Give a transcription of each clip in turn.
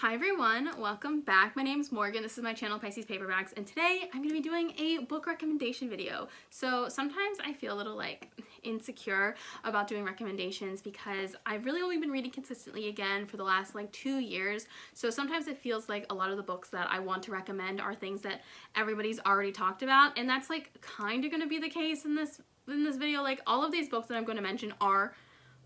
Hi everyone, welcome back. My name is Morgan. This is my channel Pisces Paperbacks, and today I'm going to be doing a book recommendation video. So sometimes I feel a little insecure about doing recommendations because I've really only been reading consistently again for the last 2 years. So sometimes it feels like a lot of the books that I want to recommend are things that everybody's already talked about, and that's kind of going to be the case in this video. All of these books that I'm going to mention are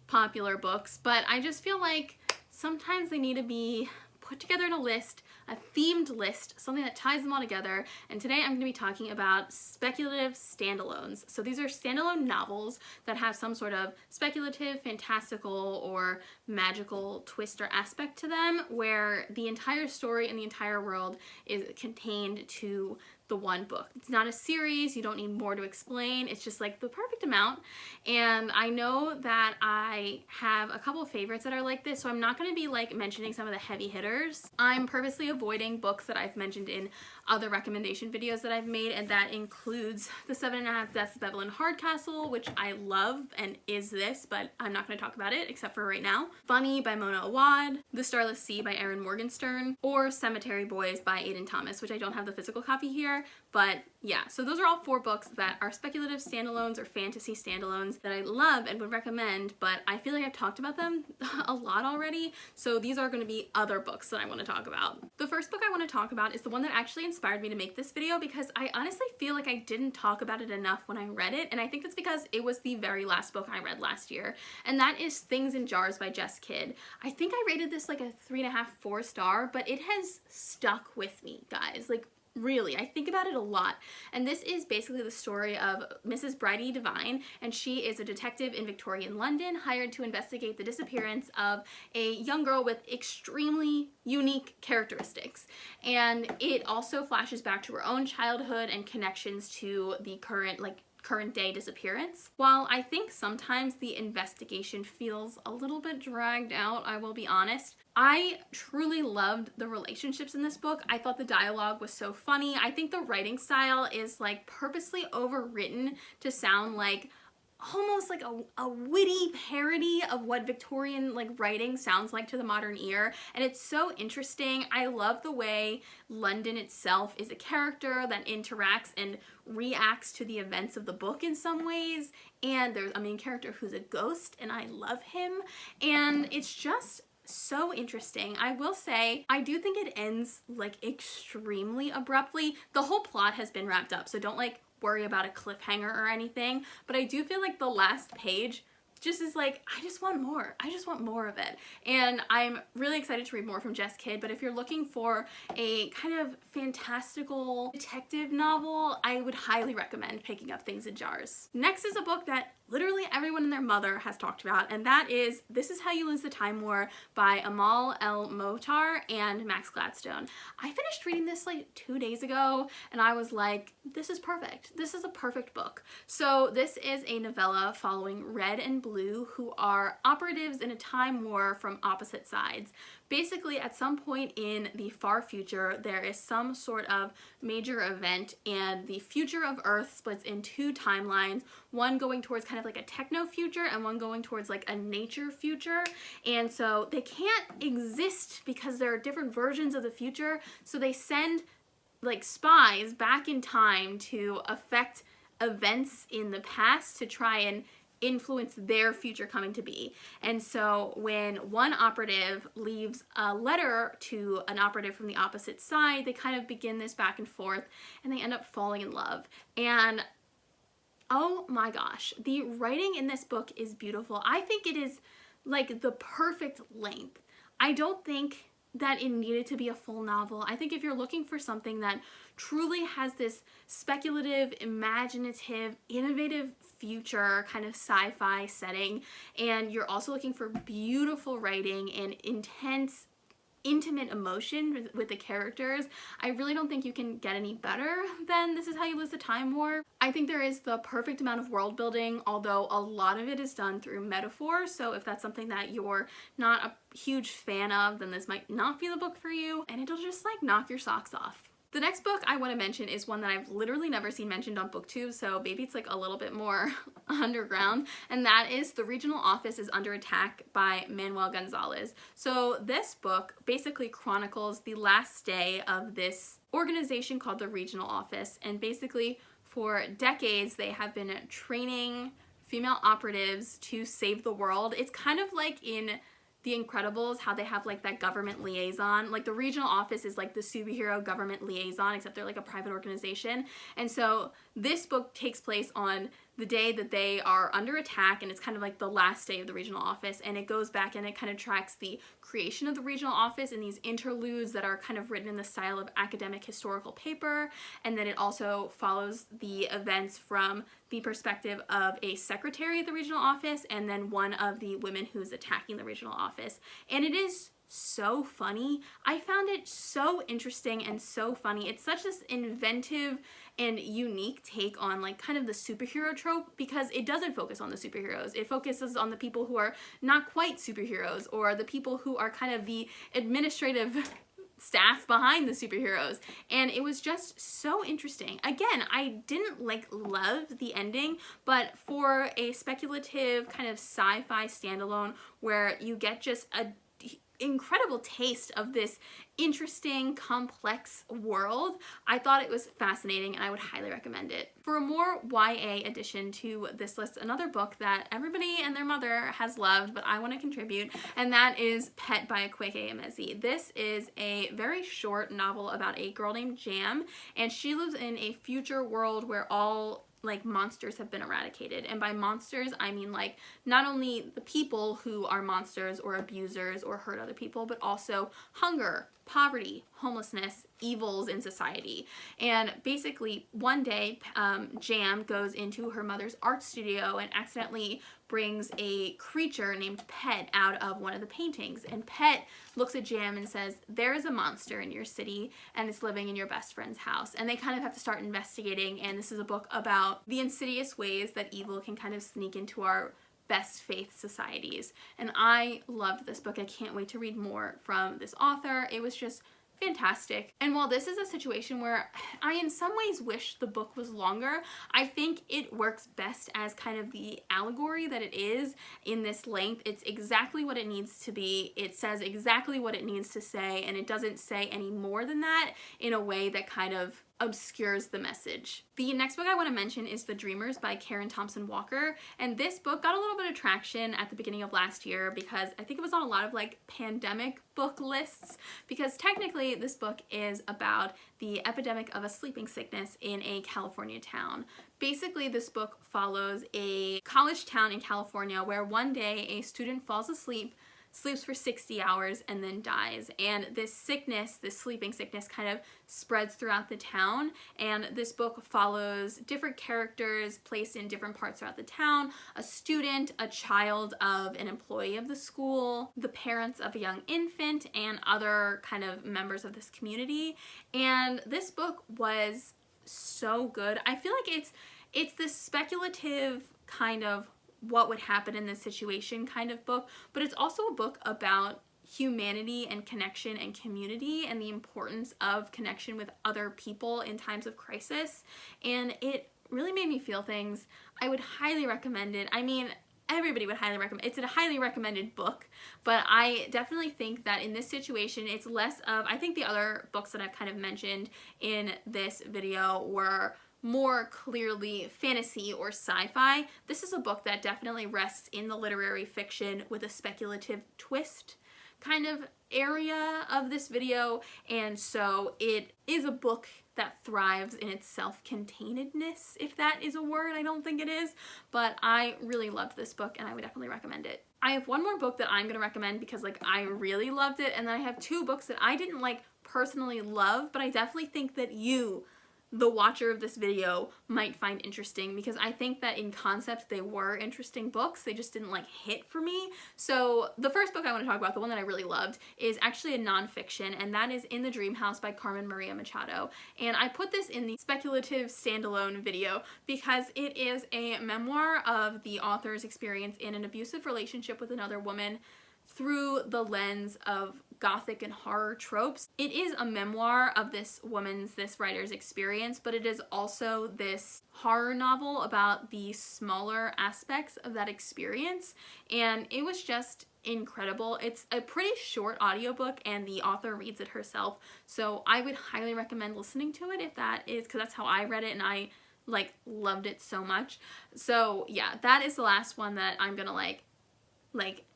popular books, but I just feel like sometimes they need to be put together in a list, a themed list, something that ties them all together. And today I'm going to be talking about speculative standalones. So these are standalone novels that have some sort of speculative, fantastical, or magical twist or aspect to them, where the entire story and the entire world is contained to the one book. It's not a series, you don't need more to explain, it's just the perfect amount. And I know that I have a couple of favorites that are like this, so I'm not going to be mentioning some of the heavy hitters. I'm purposely avoiding books that I've mentioned in other recommendation videos that I've made, and that includes The 7.5 Deaths of Evelyn Hardcastle, which I love and is this, but I'm not going to talk about it except for right now. Funny by Mona Awad, The Starless Sea by Erin Morgenstern, or Cemetery Boys by Aidan Thomas, which I don't have the physical copy here. But yeah, so those are all 4 books that are speculative standalones or fantasy standalones that I love and would recommend, but I feel like I've talked about them a lot already, so these are going to be other books that I want to talk about. The first book I want to talk about is the one that actually inspired me to make this video, because I honestly feel like I didn't talk about it enough when I read it, and I think it's because it was the very last book I read last year, and that is Things in Jars by Jess Kidd. I think I rated this a 3.5, 4 star, but it has stuck with me, guys. Really, I think about it a lot. And this is basically the story of Mrs. Bridie Devine, and she is a detective in Victorian London hired to investigate the disappearance of a young girl with extremely unique characteristics. And it also flashes back to her own childhood and connections to the current day disappearance. While I think sometimes the investigation feels a little bit dragged out, I will be honest, I truly loved the relationships in this book. I thought the dialogue was so funny. I think the writing style is purposely overwritten to sound almost a witty parody of what Victorian writing sounds like to the modern ear, and it's so interesting. I love the way London itself is a character that interacts and reacts to the events of the book in some ways, and there's a main character who's a ghost, and I love him, and it's just so interesting. I will say, I do think it ends extremely abruptly. The whole plot has been wrapped up, so don't worry about a cliffhanger or anything, but I do feel the last page just is I just want more. I just want more of it. And I'm really excited to read more from Jess Kidd, but if you're looking for a kind of fantastical detective novel, I would highly recommend picking up Things in Jars. Next is a book that literally everyone and their mother has talked about, and that is This Is How You Lose the Time War by Amal, El-Mohtar, and Max Gladstone. I finished reading this 2 days ago, and I was like, this is perfect. This is a perfect book. So this is a novella following Red and Blue, who are operatives in a time war from opposite sides. Basically, at some point in the far future, there is some sort of major event, and the future of Earth splits in 2 timelines, one going towards kind of a techno future and one going towards a nature future. And so they can't exist because there are different versions of the future, so they send spies back in time to affect events in the past to try and influence their future coming to be. And so when one operative leaves a letter to an operative from the opposite side, they kind of begin this back and forth, and they end up falling in love. And oh my gosh, the writing in this book is beautiful. I think it is the perfect length. I don't think that it needed to be a full novel. I think if you're looking for something that truly has this speculative, imaginative, innovative future kind of sci-fi setting, and you're also looking for beautiful writing and intense, intimate emotion with the characters, I really don't think you can get any better than This Is How You Lose the Time War. I think there is the perfect amount of world building, although a lot of it is done through metaphor, so if that's something that you're not a huge fan of, then this might not be the book for you, and it'll just knock your socks off. The next book I want to mention is one that I've literally never seen mentioned on BookTube, so maybe it's like a little bit more underground, and that is The Regional Office is Under Attack by Manuel Gonzales. So this book basically chronicles the last day of this organization called the Regional Office, and basically for decades they have been training female operatives to save the world. It's kind of like in The Incredibles, how they have like that government liaison. Like the regional office is like the superhero government liaison, except they're like a private organization. And so this book takes place on the day that they are under attack, and it's kind of like the last day of the regional office, and it goes back and it kind of tracks the creation of the regional office in these interludes that are kind of written in the style of academic historical paper, and then it also follows the events from the perspective of a secretary at the regional office and then one of the women who's attacking the regional office. And it is so funny. I found it so interesting and so funny. It's such this inventive and unique take on like kind of the superhero trope, because it doesn't focus on the superheroes. It focuses on the people who are not quite superheroes, or the people who are kind of the administrative staff behind the superheroes, and it was just so interesting. Again, I didn't like love the ending, but for a speculative kind of sci-fi standalone where you get just a incredible taste of this interesting, complex world, I thought it was fascinating and I would highly recommend it. For a more YA addition to this list, another book that everybody and their mother has loved, but I want to contribute, and that is Pet by Akwaeki Emezi. This is a very short novel about a girl named Jam, and she lives in a future world where all like monsters have been eradicated. And by monsters, I mean like not only the people who are monsters or abusers or hurt other people, but also hunger, poverty, homelessness, evils in society. And basically one day Jam goes into her mother's art studio and accidentally brings a creature named Pet out of one of the paintings. And Pet looks at Jam and says, "There is a monster in your city and it's living in your best friend's house." And they kind of have to start investigating, and this is a book about the insidious ways that evil can kind of sneak into our best faith societies. And I loved this book. I can't wait to read more from this author. It was just fantastic. And while this is a situation where I in some ways wish the book was longer, I think it works best as kind of the allegory that it is in this length. It's exactly what it needs to be. It says exactly what it needs to say, and it doesn't say any more than that in a way that kind of obscures the message. The next book I want to mention is The Dreamers by Thompson Walker, and this book got a little bit of traction at the beginning of last year because I think it was on a lot of like pandemic book lists, because technically this book is about the epidemic of a sleeping sickness in a California town. Basically, this book follows a college town in California where one day a student falls asleep, sleeps for 60 hours, and then dies. And this sickness, this sleeping sickness, kind of spreads throughout the town. And this book follows different characters placed in different parts throughout the town: a student, a child of an employee of the school, the parents of a young infant, and other kind of members of this community. And this book was so good. I feel like it's this speculative kind of what would happen in this situation kind of book, but it's also a book about humanity and connection and community and the importance of connection with other people in times of crisis. And it really made me feel things. I would highly recommend it. I mean, everybody would highly recommend. It's a highly recommended book, but I definitely think that in this situation, it's less of, I think the other books that I've kind of mentioned in this video were more clearly fantasy or sci-fi. This is a book that definitely rests in the literary fiction with a speculative twist kind of area of this video, and so it is a book that thrives in its self-containedness, if that is a word. I don't think it is, but I really loved this book and I would definitely recommend it. I have one more book that I'm gonna recommend because like I really loved it, and then I have two books that I didn't like personally love, but I definitely think that you, the watcher of this video, might find interesting, because I think that in concept they were interesting books. They just didn't like hit for me. So the first book I want to talk about, the one that I really loved, is actually a nonfiction, and that is In the Dream House by Carmen Machado. And I put this in the speculative standalone video because it is a memoir of the author's experience in an abusive relationship with another woman through the lens of gothic and horror tropes. It is a memoir of this writer's experience, but it is also this horror novel about the smaller aspects of that experience, and it was just incredible. It's a pretty short audiobook and the author reads it herself, so I would highly recommend listening to it if that is, because that's how I read it and I like loved it so much. So yeah, that is the last one that I'm gonna like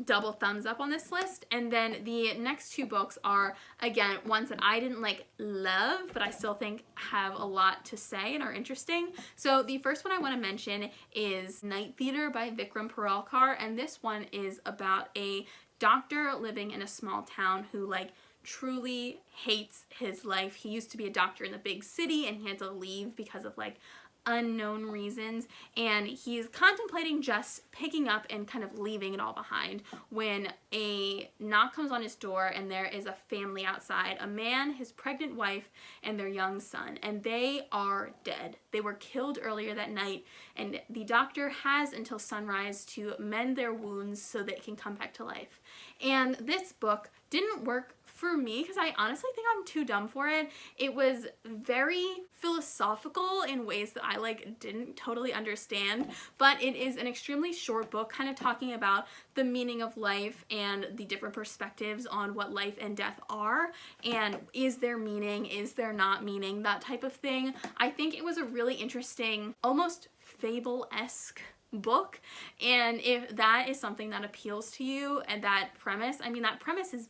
double thumbs up on this list. And then the next two books are, again, ones that I didn't like love, but I still think have a lot to say and are interesting. So the first one I want to mention is Night Theater by Vikram Paralkar, and this one is about a doctor living in a small town who like truly hates his life. He used to be a doctor in the big city and he had to leave because of like unknown reasons, and he's contemplating just picking up and kind of leaving it all behind when a knock comes on his door and there is a family outside, a man, his pregnant wife, and their young son, and they are dead. They were killed earlier that night, and the doctor has until sunrise to mend their wounds so they can come back to life. And this book didn't work for me because I honestly think I'm too dumb for it. It was very philosophical in ways that I like didn't totally understand, but it is an extremely short book kind of talking about the meaning of life and the different perspectives on what life and death are, and is there meaning, is there not meaning, that type of thing. I think it was a really interesting, almost fable-esque book, and if that is something that appeals to you and that premise, I mean that premise is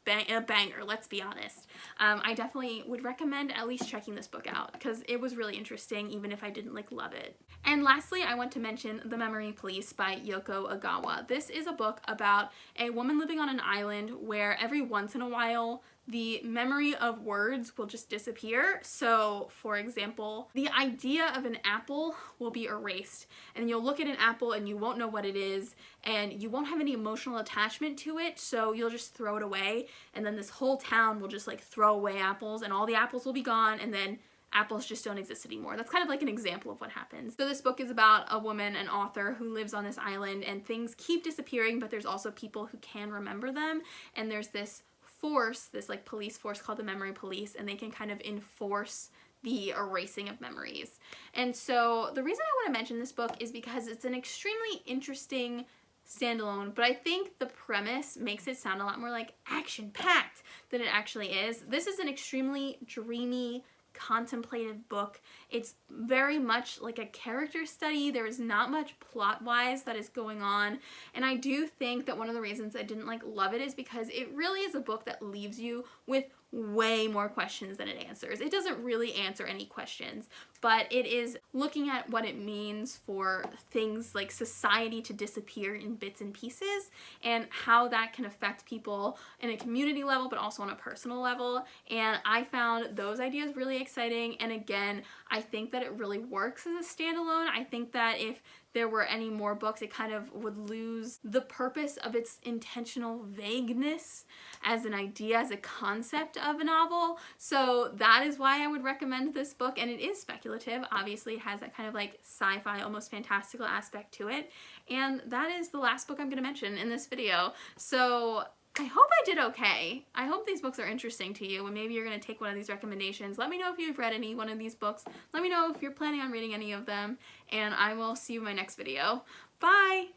a banger, let's be honest. I definitely would recommend at least checking this book out because it was really interesting even if I didn't like love it. And lastly, I want to mention The Memory Police by Yoko Ogawa. This is a book about a woman living on an island where every once in a while the memory of words will just disappear. So for example, the idea of an apple will be erased, and you'll look at an apple and you won't know what it is and you won't have any emotional attachment to it, so you'll just throw it away, and then this whole town will just like throw away apples and all the apples will be gone, and then apples just don't exist anymore. That's kind of like an example of what happens. So this book is about a woman, an author, who lives on this island and things keep disappearing, but there's also people who can remember them, and there's this force, this like police force called the Memory Police, and they can kind of enforce the erasing of memories. And so the reason I want to mention this book is because it's an extremely interesting standalone, but I think the premise makes it sound a lot more like action-packed than it actually is. This is an extremely dreamy, contemplative book. It's very much like a character study. There is not much plot-wise that is going on, and I do think that one of the reasons I didn't like love it is because it really is a book that leaves you with way more questions than it answers. It doesn't really answer any questions, but it is looking at what it means for things like society to disappear in bits and pieces and how that can affect people in a community level but also on a personal level, and I found those ideas really exciting. And again, I think that it really works as a standalone. I think that if there were any more books, it kind of would lose the purpose of its intentional vagueness as an idea, as a concept of a novel. So that is why I would recommend this book, and it is speculative. Obviously, it has that kind of like sci-fi, almost fantastical aspect to it. And that is the last book I'm going to mention in this video. So I hope I did okay. I hope these books are interesting to you, and maybe you're going to take one of these recommendations. Let me know if you've read any one of these books. Let me know if you're planning on reading any of them, and I will see you in my next video. Bye!